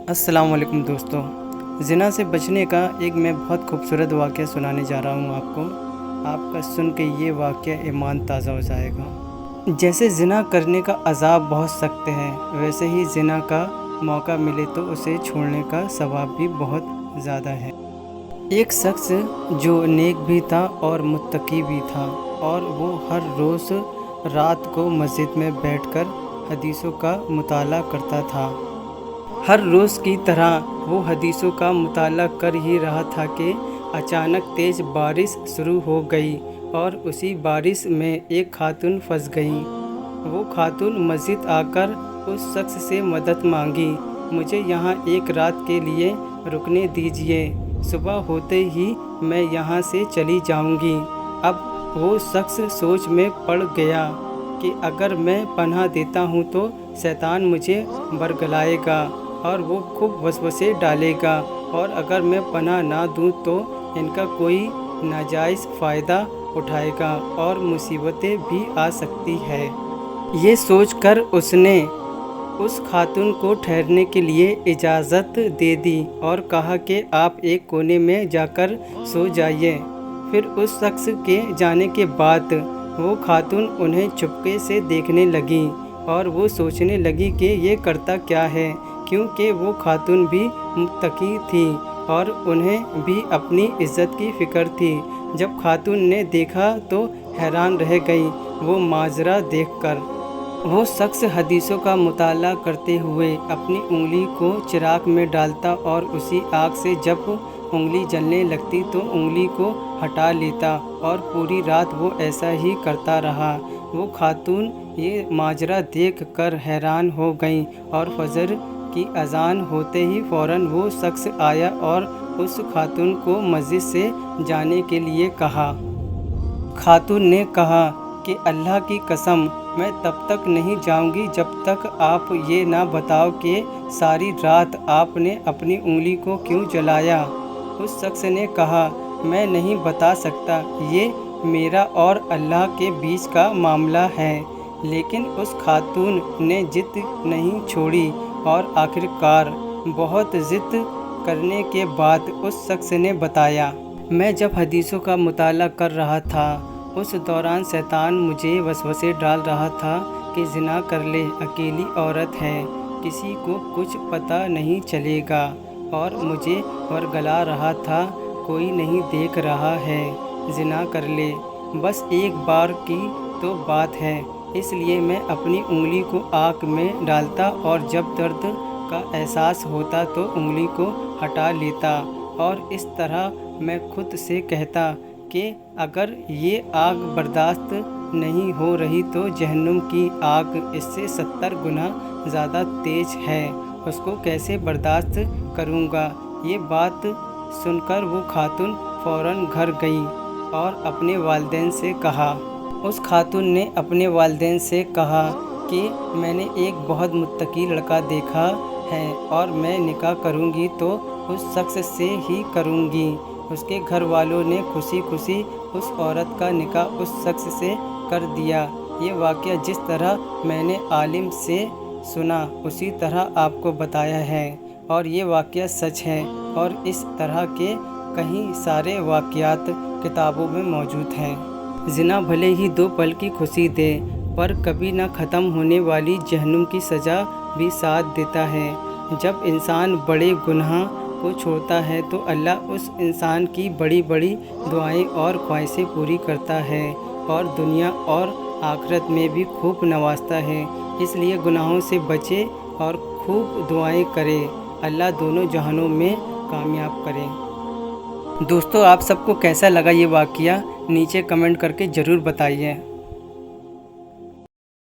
अस्सलाम वालेकुम दोस्तों। ज़िना से बचने का एक मैं बहुत खूबसूरत वाक़या सुनाने जा रहा हूँ आपको। आपका सुन के ये वाक़या ईमान ताज़ा हो जाएगा। जैसे ज़िना करने का अज़ाब बहुत सख्त है, वैसे ही ज़िना का मौका मिले तो उसे छोड़ने का सवाब भी बहुत ज़्यादा है। एक शख्स जो नेक भी था और मुत्तकी भी था, और वो हर रोज़ रात को मस्जिद में बैठकर हदीसों का मुताला करता था। हर रोज़ की तरह वो हदीसों का मुताला कर ही रहा था कि अचानक तेज़ बारिश शुरू हो गई और उसी बारिश में एक खातून फंस गई। वो खातून मस्जिद आकर उस शख्स से मदद मांगी, मुझे यहाँ एक रात के लिए रुकने दीजिए, सुबह होते ही मैं यहाँ से चली जाऊँगी। अब वो शख्स सोच में पड़ गया कि अगर मैं पनाह देता हूँ तो शैतान मुझे बरगलाएगा और वो खूब वसवसे डालेगा, और अगर मैं पनाह ना दूँ तो इनका कोई नाजायज़ फ़ायदा उठाएगा और मुसीबतें भी आ सकती है। ये सोचकर उसने उस खातून को ठहरने के लिए इजाज़त दे दी और कहा कि आप एक कोने में जाकर सो जाइए। फिर उस शख्स के जाने के बाद वो खातून उन्हें चुपके से देखने लगी और वो सोचने लगी कि ये करता क्या है, क्योंकि वो खातून भी मुत्तकी थी और उन्हें भी अपनी इज़्ज़त की फ़िक्र थी। जब खातून ने देखा तो हैरान रह गई वो माजरा देखकर। वो शख्स हदीसों का मुताला करते हुए अपनी उंगली को चिराग में डालता और उसी आग से जब उंगली जलने लगती तो उंगली को हटा लेता, और पूरी रात वो ऐसा ही करता रहा। वो खातून ये माजरा देख कर हैरान हो गई और फजर की अज़ान होते ही फ़ौरन वो शख्स आया और उस खातून को मस्जिद से जाने के लिए कहा। खातून ने कहा कि अल्लाह की कसम, मैं तब तक नहीं जाऊंगी जब तक आप ये ना बताओ कि सारी रात आपने अपनी उंगली को क्यों जलाया। उस शख्स ने कहा, मैं नहीं बता सकता, ये मेरा और अल्लाह के बीच का मामला है। लेकिन उस खातून ने जिद नहीं छोड़ी और आखिरकार बहुत ज़िद करने के बाद उस शख्स ने बताया, मैं जब हदीसों का मुताला कर रहा था उस दौरान शैतान मुझे वसवसे डाल रहा था कि ज़िना कर ले, अकेली औरत है, किसी को कुछ पता नहीं चलेगा, और मुझे वरगला रहा था, कोई नहीं देख रहा है, ज़िना कर ले, बस एक बार की तो बात है। इसलिए मैं अपनी उंगली को आग में डालता और जब दर्द का एहसास होता तो उंगली को हटा लेता, और इस तरह मैं खुद से कहता कि अगर ये आग बर्दाश्त नहीं हो रही तो जहन्नुम की आग इससे 70 गुना ज़्यादा तेज़ है, उसको कैसे बर्दाश्त करूँगा। ये बात सुनकर वो खातून फ़ौरन घर गई और अपने वालिदैन से कहा। उस खातून ने अपने वालिदैन से कहा कि मैंने एक बहुत मुत्तकी लड़का देखा है और मैं निकाह करूँगी तो उस शख्स से ही करूँगी। उसके घर वालों ने खुशी खुशी उस औरत का निकाह उस शख्स से कर दिया। ये वाक़या जिस तरह मैंने आलिम से सुना उसी तरह आपको बताया है, और ये वाक़या सच है, और इस तरह के कई सारे वाक़यात किताबों में मौजूद हैं। ज़िना भले ही 2 पल की खुशी दे, पर कभी न ख़त्म होने वाली जहन्नुम की सज़ा भी साथ देता है। जब इंसान बड़े गुनाह को छोड़ता है तो अल्लाह उस इंसान की बड़ी बड़ी दुआएं और ख्वाहिशें पूरी करता है, और दुनिया और आखिरत में भी खूब नवाजता है। इसलिए गुनाहों से बचे और खूब दुआएं करे, अल्लाह दोनों जहानों में कामयाब करे। दोस्तों, आप सबको कैसा लगा ये वाक़या नीचे कमेंट करके ज़रूर बताइए।